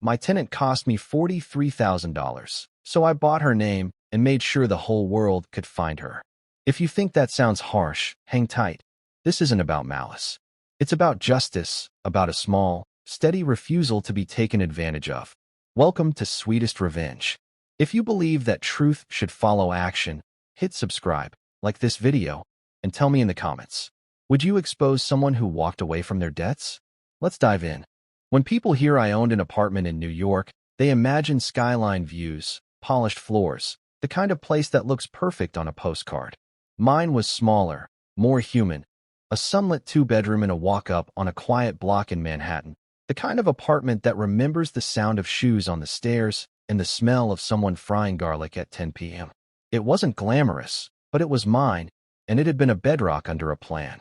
My tenant cost me $43,000, so I bought her name and made sure the whole world could find her. If you think that sounds harsh, hang tight. This isn't about malice. It's about justice, about a small, steady refusal to be taken advantage of. Welcome to Sweetest Revenge. If you believe that truth should follow action, hit subscribe, like this video, and tell me in the comments. Would you expose someone who walked away from their debts? Let's dive in. When people hear I owned an apartment in New York, they imagine skyline views, polished floors, the kind of place that looks perfect on a postcard. Mine was smaller, more human, a sunlit two-bedroom and a walk-up on a quiet block in Manhattan, the kind of apartment that remembers the sound of shoes on the stairs and the smell of someone frying garlic at 10 p.m. It wasn't glamorous, but it was mine, and it had been a bedrock under a plan.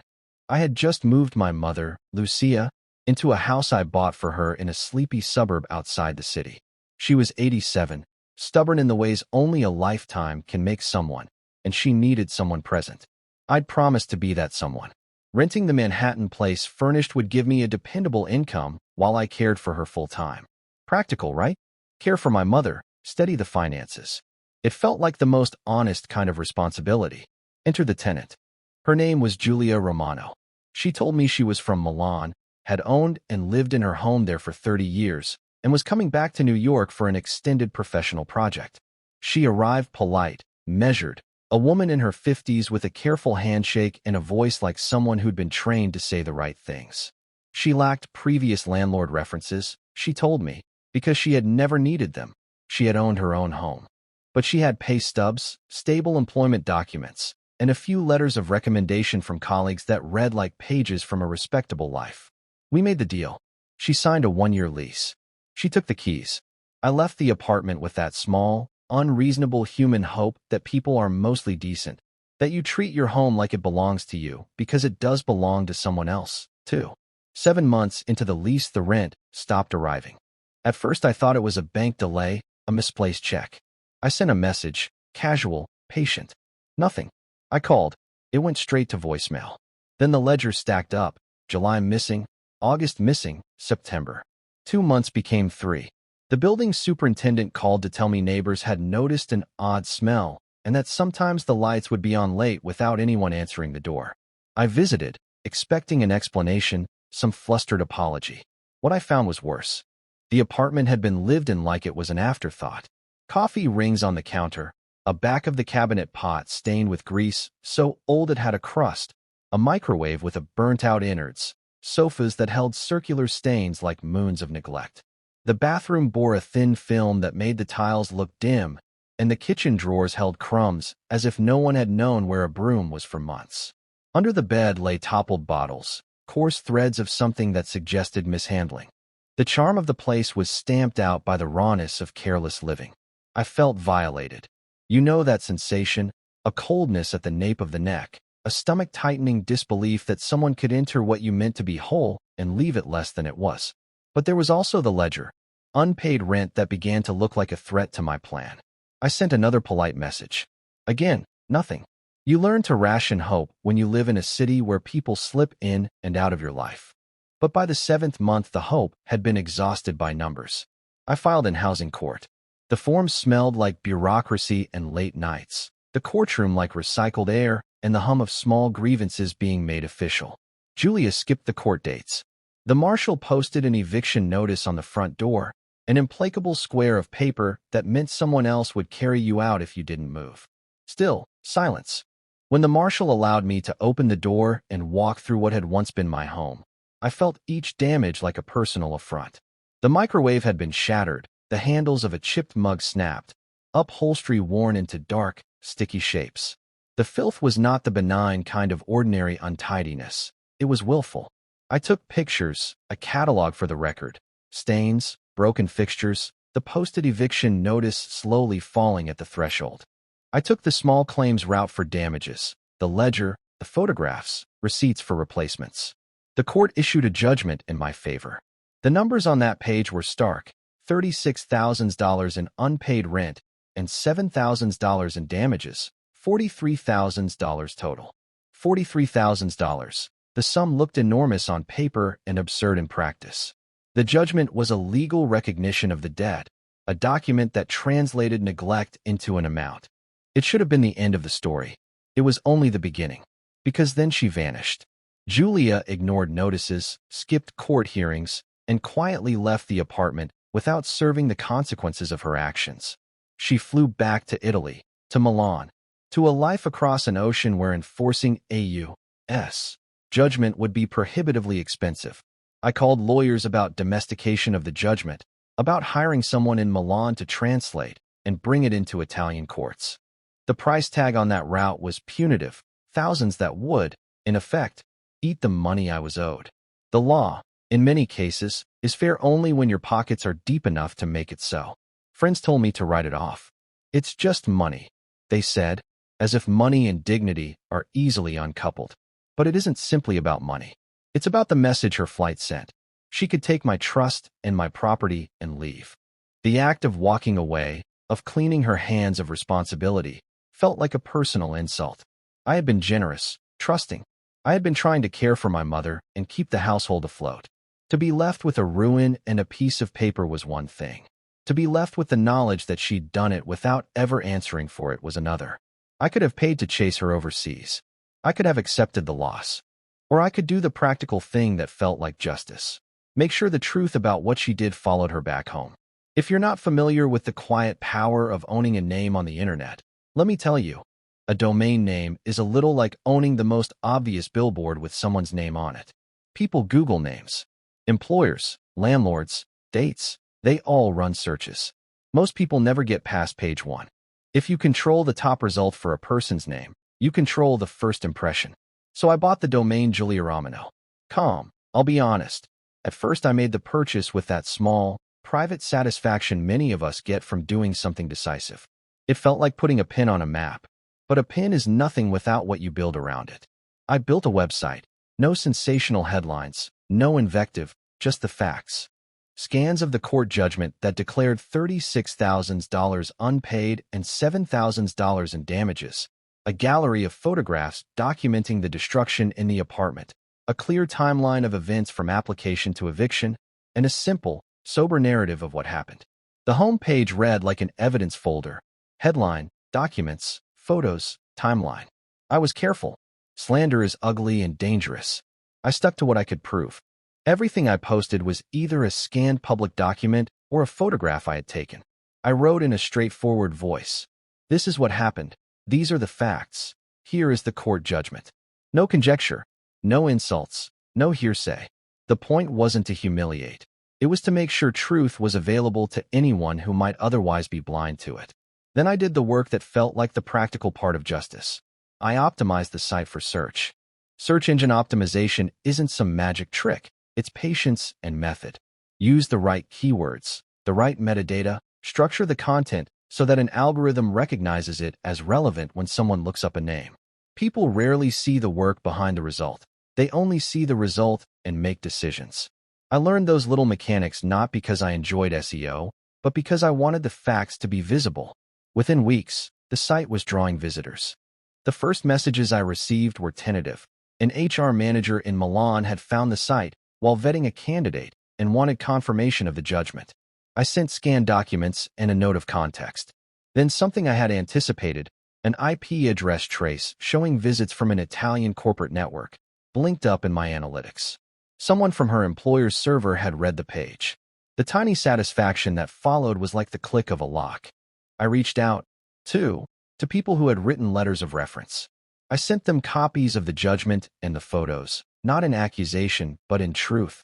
I had just moved my mother, Lucia, into a house I bought for her in a sleepy suburb outside the city. She was 87, stubborn in the ways only a lifetime can make someone, and she needed someone present. I'd promised to be that someone. Renting the Manhattan place furnished would give me a dependable income while I cared for her full-time. Practical, right? Care for my mother, steady the finances. It felt like the most honest kind of responsibility. Enter the tenant. Her name was Giulia Romano. She told me she was from Milan, had owned and lived in her home there for 30 years, and was coming back to New York for an extended professional project. She arrived polite, measured, a woman in her 50s with a careful handshake and a voice like someone who'd been trained to say the right things. She lacked previous landlord references, she told me, because she had never needed them. She had owned her own home. But she had pay stubs, stable employment documents, and a few letters of recommendation from colleagues that read like pages from a respectable life. We made the deal. She signed a one-year lease. She took the keys. I left the apartment with that small, unreasonable human hope that people are mostly decent, that you treat your home like it belongs to you because it does belong to someone else, too. 7 months into the lease, the rent stopped arriving. At first, I thought it was a bank delay, a misplaced check. I sent a message, casual, patient. Nothing. I called. It went straight to voicemail. Then the ledger stacked up. July missing, August missing, September. 2 months became 3. The building superintendent called to tell me neighbors had noticed an odd smell and that sometimes the lights would be on late without anyone answering the door. I visited, expecting an explanation, some flustered apology. What I found was worse. The apartment had been lived in like it was an afterthought. Coffee rings on the counter, a back of the cabinet pot stained with grease, so old it had a crust, a microwave with a burnt-out innards, sofas that held circular stains like moons of neglect. The bathroom bore a thin film that made the tiles look dim, and the kitchen drawers held crumbs as if no one had known where a broom was for months. Under the bed lay toppled bottles, coarse threads of something that suggested mishandling. The charm of the place was stamped out by the rawness of careless living. I felt violated. You know that sensation, a coldness at the nape of the neck, a stomach-tightening disbelief that someone could enter what you meant to be whole and leave it less than it was. But there was also the ledger, unpaid rent that began to look like a threat to my plan. I sent another polite message. Again, nothing. You learn to ration hope when you live in a city where people slip in and out of your life. But by the 7th month, the hope had been exhausted by numbers. I filed in housing court. The forms smelled like bureaucracy and late nights, the courtroom like recycled air, and the hum of small grievances being made official. Giulia skipped the court dates. The marshal posted an eviction notice on the front door, an implacable square of paper that meant someone else would carry you out if you didn't move. Still, silence. When the marshal allowed me to open the door and walk through what had once been my home, I felt each damage like a personal affront. The microwave had been shattered, the handles of a chipped mug snapped, upholstery worn into dark, sticky shapes. The filth was not the benign kind of ordinary untidiness. It was willful. I took pictures, a catalog for the record, stains, broken fixtures, the posted eviction notice slowly falling at the threshold. I took the small claims route for damages, the ledger, the photographs, receipts for replacements. The court issued a judgment in my favor. The numbers on that page were stark: $36,000 in unpaid rent and $7,000 in damages, $43,000 total. $43,000. The sum looked enormous on paper and absurd in practice. The judgment was a legal recognition of the debt, a document that translated neglect into an amount. It should have been the end of the story. It was only the beginning, because then she vanished. Julia ignored notices, skipped court hearings, and quietly left the apartment without serving the consequences of her actions. She flew back to Italy, to Milan, to a life across an ocean where enforcing a U.S. judgment would be prohibitively expensive. I called lawyers about domestication of the judgment, about hiring someone in Milan to translate and bring it into Italian courts. The price tag on that route was punitive, thousands that would, in effect, eat the money I was owed. The law, in many cases, is fair only when your pockets are deep enough to make it so. Friends told me to write it off. It's just money, they said, as if money and dignity are easily uncoupled. But it isn't simply about money. It's about the message her flight sent. She could take my trust and my property and leave. The act of walking away, of cleaning her hands of responsibility, felt like a personal insult. I had been generous, trusting. I had been trying to care for my mother and keep the household afloat. To be left with a ruin and a piece of paper was one thing. To be left with the knowledge that she'd done it without ever answering for it was another. I could have paid to chase her overseas. I could have accepted the loss. Or I could do the practical thing that felt like justice. Make sure the truth about what she did followed her back home. If you're not familiar with the quiet power of owning a name on the internet, let me tell you, a domain name is a little like owning the most obvious billboard with someone's name on it. People Google names. Employers, landlords, dates, they all run searches. Most people never get past page 1. If you control the top result for a person's name, you control the first impression. So I bought the domain juliaramino.com. I'll be honest. At first I made the purchase with that small, private satisfaction many of us get from doing something decisive. It felt like putting a pin on a map. But a pin is nothing without what you build around it. I built a website. No sensational headlines, no invective, just the facts. Scans of the court judgment that declared $36,000 unpaid and $7,000 in damages. A gallery of photographs documenting the destruction in the apartment. A clear timeline of events from application to eviction, and a simple, sober narrative of what happened. The home page read like an evidence folder. Headline, documents, photos, timeline. I was careful. Slander is ugly and dangerous. I stuck to what I could prove. Everything I posted was either a scanned public document or a photograph I had taken. I wrote in a straightforward voice. This is what happened. These are the facts. Here is the court judgment. No conjecture. No insults. No hearsay. The point wasn't to humiliate. It was to make sure truth was available to anyone who might otherwise be blind to it. Then I did the work that felt like the practical part of justice. I optimized the site for search. Search engine optimization isn't some magic trick. It's patience and method. Use the right keywords, the right metadata, structure the content so that an algorithm recognizes it as relevant when someone looks up a name. People rarely see the work behind the result. They only see the result and make decisions. I learned those little mechanics not because I enjoyed SEO, but because I wanted the facts to be visible. Within weeks, the site was drawing visitors. The first messages I received were tentative. An HR manager in Milan had found the site while vetting a candidate and wanted confirmation of the judgment. I sent scanned documents and a note of context. Then something I had anticipated, an IP address trace showing visits from an Italian corporate network, blinked up in my analytics. Someone from her employer's server had read the page. The tiny satisfaction that followed was like the click of a lock. I reached out, too, to people who had written letters of reference. I sent them copies of the judgment and the photos, not in accusation, but in truth.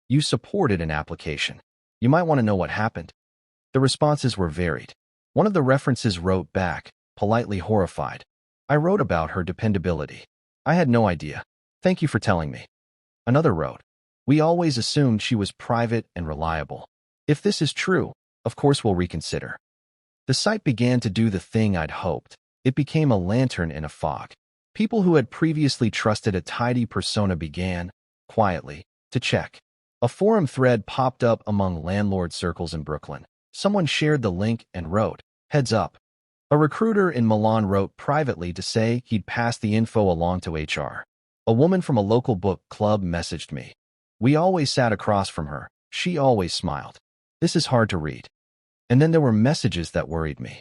You supported an application. You might want to know what happened. The responses were varied. One of the references wrote back, politely horrified. I wrote about her dependability. I had no idea. Thank you for telling me. Another wrote, we always assumed she was private and reliable. If this is true, of course we'll reconsider. The site began to do the thing I'd hoped. It became a lantern in a fog. People who had previously trusted a tidy persona began, quietly, to check. A forum thread popped up among landlord circles in Brooklyn. Someone shared the link and wrote, heads up. A recruiter in Milan wrote privately to say he'd passed the info along to HR. A woman from a local book club messaged me. We always sat across from her. She always smiled. This is hard to read. And then there were messages that worried me.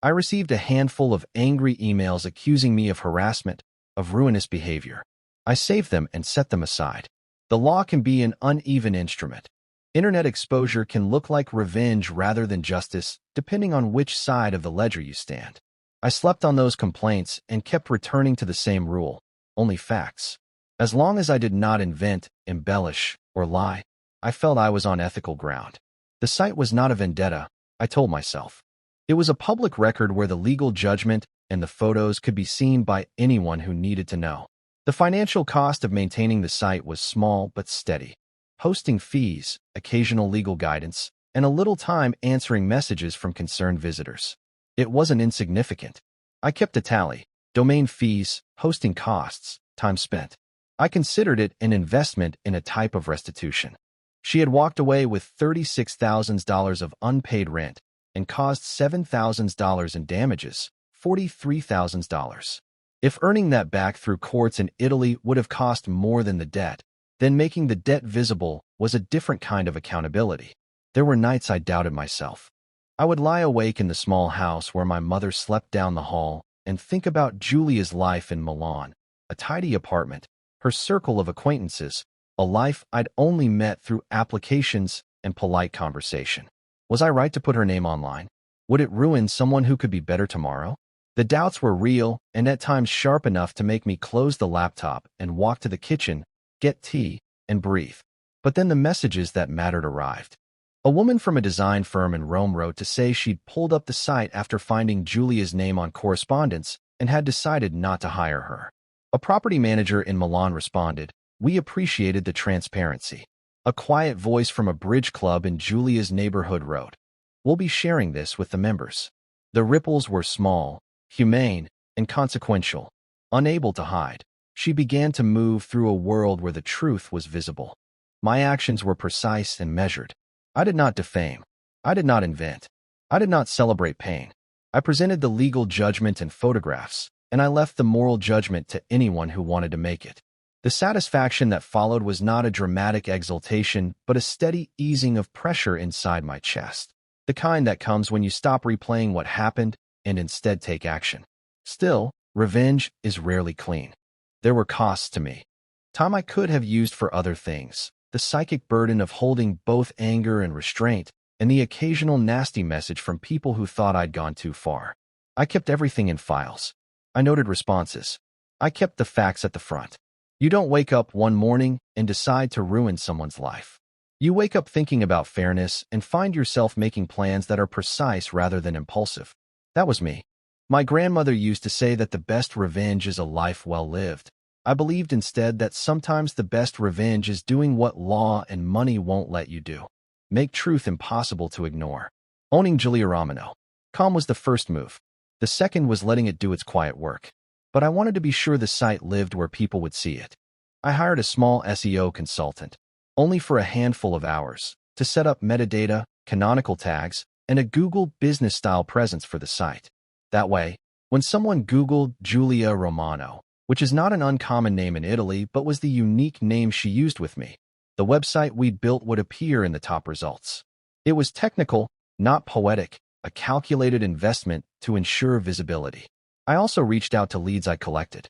I received a handful of angry emails accusing me of harassment, of ruinous behavior. I saved them and set them aside. The law can be an uneven instrument. Internet exposure can look like revenge rather than justice, depending on which side of the ledger you stand. I slept on those complaints and kept returning to the same rule: only facts. As long as I did not invent, embellish, or lie, I felt I was on ethical ground. The site was not a vendetta, I told myself. It was a public record where the legal judgment and the photos could be seen by anyone who needed to know. The financial cost of maintaining the site was small but steady. Hosting fees, occasional legal guidance, and a little time answering messages from concerned visitors. It wasn't insignificant. I kept a tally: domain fees, hosting costs, time spent. I considered it an investment in a type of restitution. She had walked away with $36,000 of unpaid rent and caused $7,000 in damages, $43,000. If earning that back through courts in Italy would have cost more than the debt, then making the debt visible was a different kind of accountability. There were nights I doubted myself. I would lie awake in the small house where my mother slept down the hall and think about Giulia's life in Milan, a tidy apartment, her circle of acquaintances, a life I'd only met through applications and polite conversation. Was I right to put her name online? Would it ruin someone who could be better tomorrow? The doubts were real and at times sharp enough to make me close the laptop and walk to the kitchen, get tea, and breathe. But then the messages that mattered arrived. A woman from a design firm in Rome wrote to say she'd pulled up the site after finding Giulia's name on correspondence and had decided not to hire her. A property manager in Milan responded, "We appreciated the transparency." A quiet voice from a bridge club in Giulia's neighborhood wrote, "We'll be sharing this with the members." The ripples were small, humane, and consequential. Unable to hide, she began to move through a world where the truth was visible. My actions were precise and measured. I did not defame. I did not invent. I did not celebrate pain. I presented the legal judgment and photographs, and I left the moral judgment to anyone who wanted to make it. The satisfaction that followed was not a dramatic exultation, but a steady easing of pressure inside my chest. The kind that comes when you stop replaying what happened and instead take action. Still, revenge is rarely clean. There were costs to me. Time I could have used for other things, the psychic burden of holding both anger and restraint, and the occasional nasty message from people who thought I'd gone too far. I kept everything in files. I noted responses. I kept the facts at the front. You don't wake up one morning and decide to ruin someone's life. You wake up thinking about fairness and find yourself making plans that are precise rather than impulsive. That was me. My grandmother used to say that the best revenge is a life well lived. I believed instead that sometimes the best revenge is doing what law and money won't let you do. Make truth impossible to ignore. Owning Giulia Romano. Calm was the first move. The second was letting it do its quiet work. But I wanted to be sure the site lived where people would see it. I hired a small SEO consultant, only for a handful of hours, to set up metadata, canonical tags, and a Google business-style presence for the site. That way, when someone Googled Giulia Romano, which is not an uncommon name in Italy but was the unique name she used with me, the website we'd built would appear in the top results. It was technical, not poetic, a calculated investment to ensure visibility. I also reached out to leads I collected.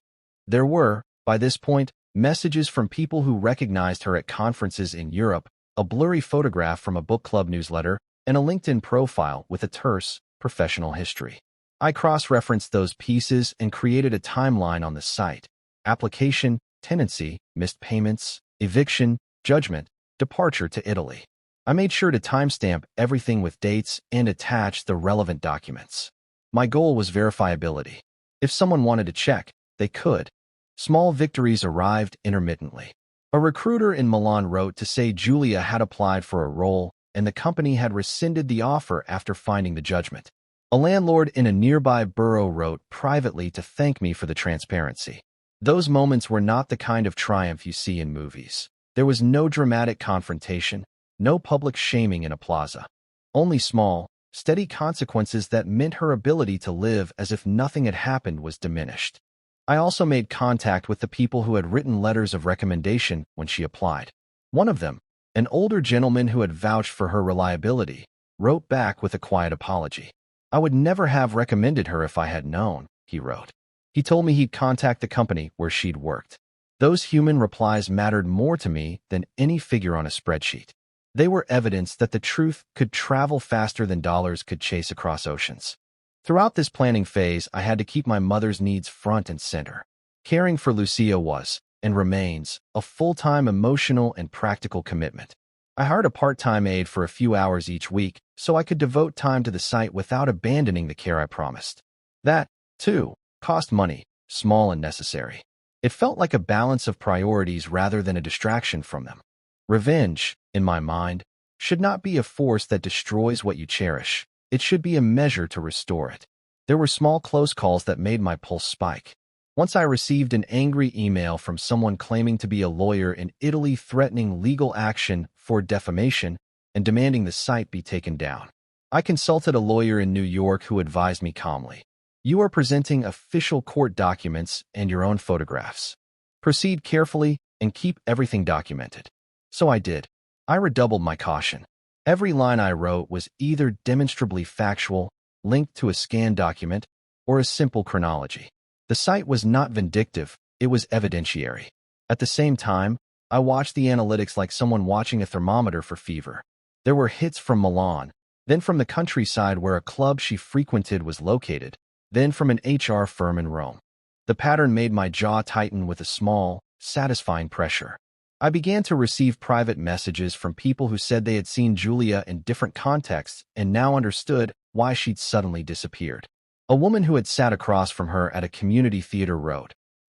There were, by this point, messages from people who recognized her at conferences in Europe, a blurry photograph from a book club newsletter, and a LinkedIn profile with a terse, professional history. I cross-referenced those pieces and created a timeline on the site: application, tenancy, missed payments, eviction, judgment, departure to Italy. I made sure to timestamp everything with dates and attach the relevant documents. My goal was verifiability. If someone wanted to check, they could. Small victories arrived intermittently. A recruiter in Milan wrote to say Giulia had applied for a role and the company had rescinded the offer after finding the judgment. A landlord in a nearby borough wrote privately to thank me for the transparency. Those moments were not the kind of triumph you see in movies. There was no dramatic confrontation, no public shaming in a plaza. Only small, steady consequences that meant her ability to live as if nothing had happened was diminished. I also made contact with the people who had written letters of recommendation when she applied. One of them, An older gentleman who had vouched for her reliability wrote back with a quiet apology. "I would never have recommended her if I had known," he wrote. He told me he'd contact the company where she'd worked. Those human replies mattered more to me than any figure on a spreadsheet. They were evidence that the truth could travel faster than dollars could chase across oceans. Throughout this planning phase, I had to keep my mother's needs front and center. Caring for Lucia was, and remains, a full-time emotional and practical commitment. I hired a part-time aide for a few hours each week so I could devote time to the site without abandoning the care I promised. That, too, cost money, small and necessary. It felt like a balance of priorities rather than a distraction from them. Revenge, in my mind, should not be a force that destroys what you cherish. It should be a measure to restore it. There were small close calls that made my pulse spike. Once I received an angry email from someone claiming to be a lawyer in Italy threatening legal action for defamation and demanding the site be taken down. I consulted a lawyer in New York who advised me calmly. "You are presenting official court documents and your own photographs. Proceed carefully and keep everything documented." So I did. I redoubled my caution. Every line I wrote was either demonstrably factual, linked to a scanned document, or a simple chronology. The site was not vindictive, it was evidentiary. At the same time, I watched the analytics like someone watching a thermometer for fever. There were hits from Milan, then from the countryside where a club she frequented was located, then from an HR firm in Rome. The pattern made my jaw tighten with a small, satisfying pressure. I began to receive private messages from people who said they had seen Julia in different contexts and now understood why she'd suddenly disappeared. A woman who had sat across from her at a community theater wrote,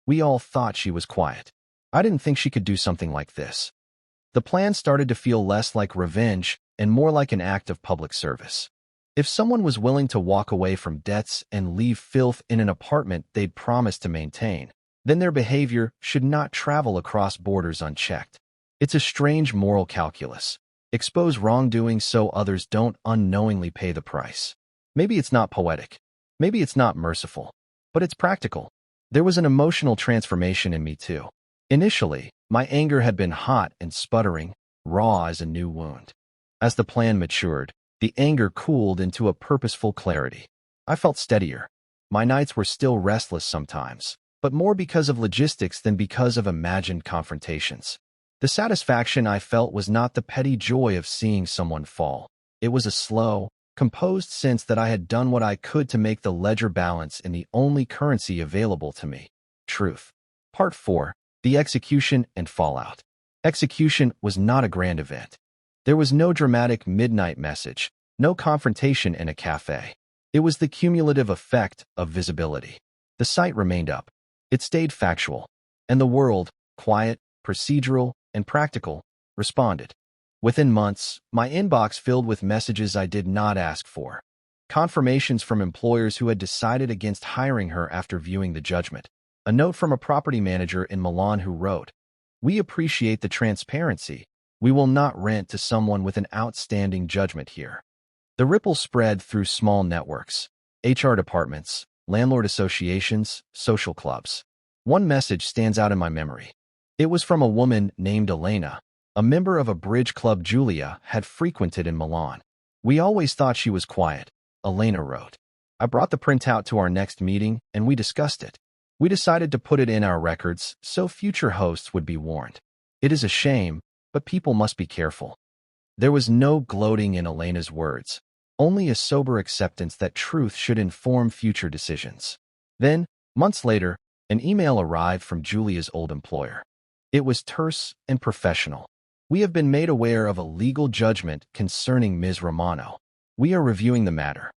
"We all thought she was quiet. I didn't think she could do something like this." The plan started to feel less like revenge and more like an act of public service. If someone was willing to walk away from debts and leave filth in an apartment they'd promised to maintain, then their behavior should not travel across borders unchecked. It's a strange moral calculus. Expose wrongdoing so others don't unknowingly pay the price. Maybe it's not poetic. Maybe it's not merciful. But it's practical. There was an emotional transformation in me too. Initially, my anger had been hot and sputtering, raw as a new wound. As the plan matured, the anger cooled into a purposeful clarity. I felt steadier. My nights were still restless sometimes, but more because of logistics than because of imagined confrontations. The satisfaction I felt was not the petty joy of seeing someone fall. It was a slow, composed sense that I had done what I could to make the ledger balance in the only currency available to me: truth. Part 4. The execution and fallout. Execution was not a grand event. There was no dramatic midnight message, no confrontation in a cafe. It was the cumulative effect of visibility. The site remained up. It stayed factual. And the world, quiet, procedural, and practical, responded. Within months, my inbox filled with messages I did not ask for. Confirmations from employers who had decided against hiring her after viewing the judgment. A note from a property manager in Milan who wrote, "We appreciate the transparency. We will not rent to someone with an outstanding judgment here." The ripple spread through small networks, HR departments, landlord associations, social clubs. One message stands out in my memory. It was from a woman named Elena, a member of a bridge club Julia had frequented in Milan. "We always thought she was quiet," Elena wrote. "I brought the printout to our next meeting and we discussed it. We decided to put it in our records so future hosts would be warned. It is a shame, but people must be careful." There was no gloating in Elena's words, only a sober acceptance that truth should inform future decisions. Then, months later, an email arrived from Julia's old employer. It was terse and professional. "We have been made aware of a legal judgment concerning Ms. Romano. We are reviewing the matter."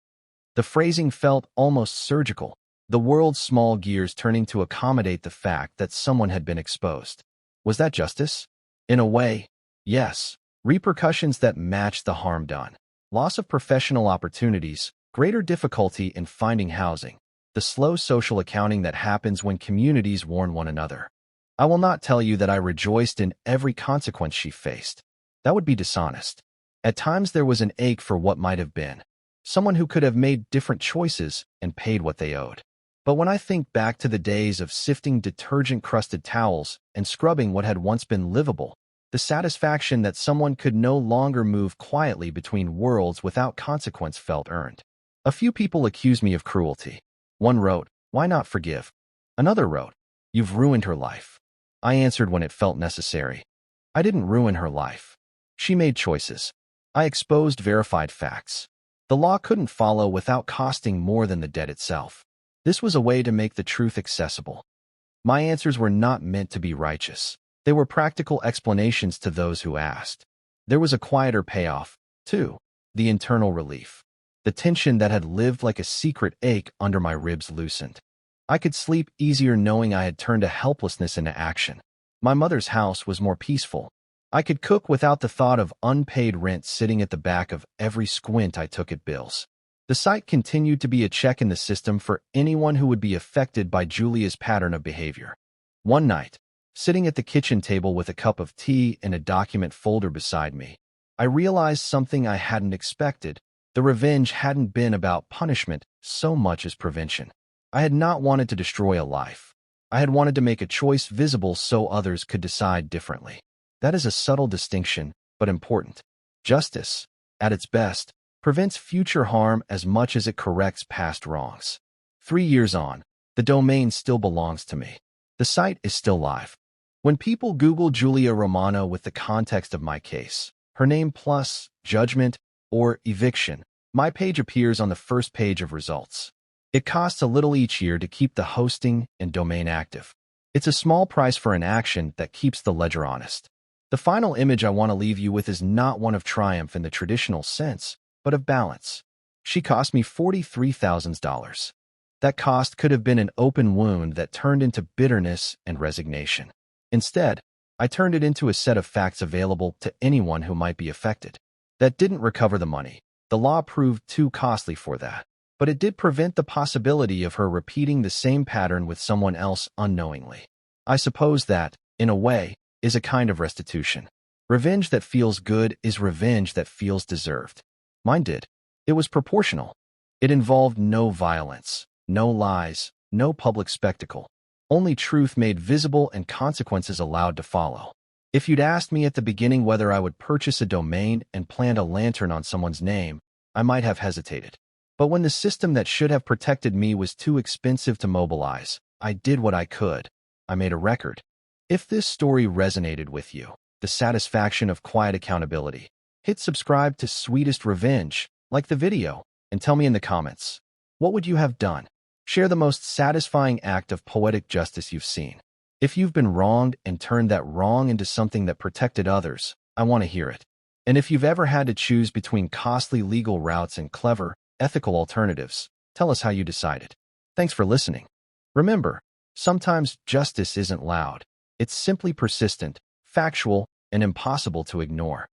The phrasing felt almost surgical, the world's small gears turning to accommodate the fact that someone had been exposed. Was that justice? In a way, yes. Repercussions that matched the harm done. Loss of professional opportunities, greater difficulty in finding housing, the slow social accounting that happens when communities warn one another. I will not tell you that I rejoiced in every consequence she faced. That would be dishonest. At times there was an ache for what might have been. Someone who could have made different choices and paid what they owed. But when I think back to the days of sifting detergent-crusted towels and scrubbing what had once been livable, the satisfaction that someone could no longer move quietly between worlds without consequence felt earned. A few people accused me of cruelty. One wrote, "Why not forgive?" Another wrote, "You've ruined her life." I answered when it felt necessary. I didn't ruin her life. She made choices. I exposed verified facts. The law couldn't follow without costing more than the debt itself. This was a way to make the truth accessible. My answers were not meant to be righteous. They were practical explanations to those who asked. There was a quieter payoff, too, the internal relief. The tension that had lived like a secret ache under my ribs loosened. I could sleep easier knowing I had turned a helplessness into action. My mother's house was more peaceful. I could cook without the thought of unpaid rent sitting at the back of every squint I took at bills. The site continued to be a check in the system for anyone who would be affected by Julia's pattern of behavior. One night, sitting at the kitchen table with a cup of tea and a document folder beside me, I realized something I hadn't expected. The revenge hadn't been about punishment so much as prevention. I had not wanted to destroy a life. I had wanted to make a choice visible so others could decide differently. That is a subtle distinction, but important. Justice, at its best, prevents future harm as much as it corrects past wrongs. 3 years on, the domain still belongs to me. The site is still live. When people Google Julia Romano with the context of my case, her name plus judgment or eviction, my page appears on the first page of results. It costs a little each year to keep the hosting and domain active. It's a small price for an action that keeps the ledger honest. The final image I want to leave you with is not one of triumph in the traditional sense, but of balance. She cost me $43,000. That cost could have been an open wound that turned into bitterness and resignation. Instead, I turned it into a set of facts available to anyone who might be affected. That didn't recover the money. The law proved too costly for that. But it did prevent the possibility of her repeating the same pattern with someone else unknowingly. I suppose that, in a way, is a kind of restitution. Revenge that feels good is revenge that feels deserved. Mine did. It was proportional. It involved no violence, no lies, no public spectacle. Only truth made visible and consequences allowed to follow. If you'd asked me at the beginning whether I would purchase a domain and plant a lantern on someone's name, I might have hesitated. But when the system that should have protected me was too expensive to mobilize, I did what I could. I made a record. If this story resonated with you, the satisfaction of quiet accountability, hit subscribe to Sweetest Revenge, like the video, and tell me in the comments, what would you have done? Share the most satisfying act of poetic justice you've seen. If you've been wronged and turned that wrong into something that protected others, I want to hear it. And if you've ever had to choose between costly legal routes and clever, ethical alternatives, tell us how you decided. Thanks for listening. Remember, sometimes justice isn't loud. It's simply persistent, factual, and impossible to ignore.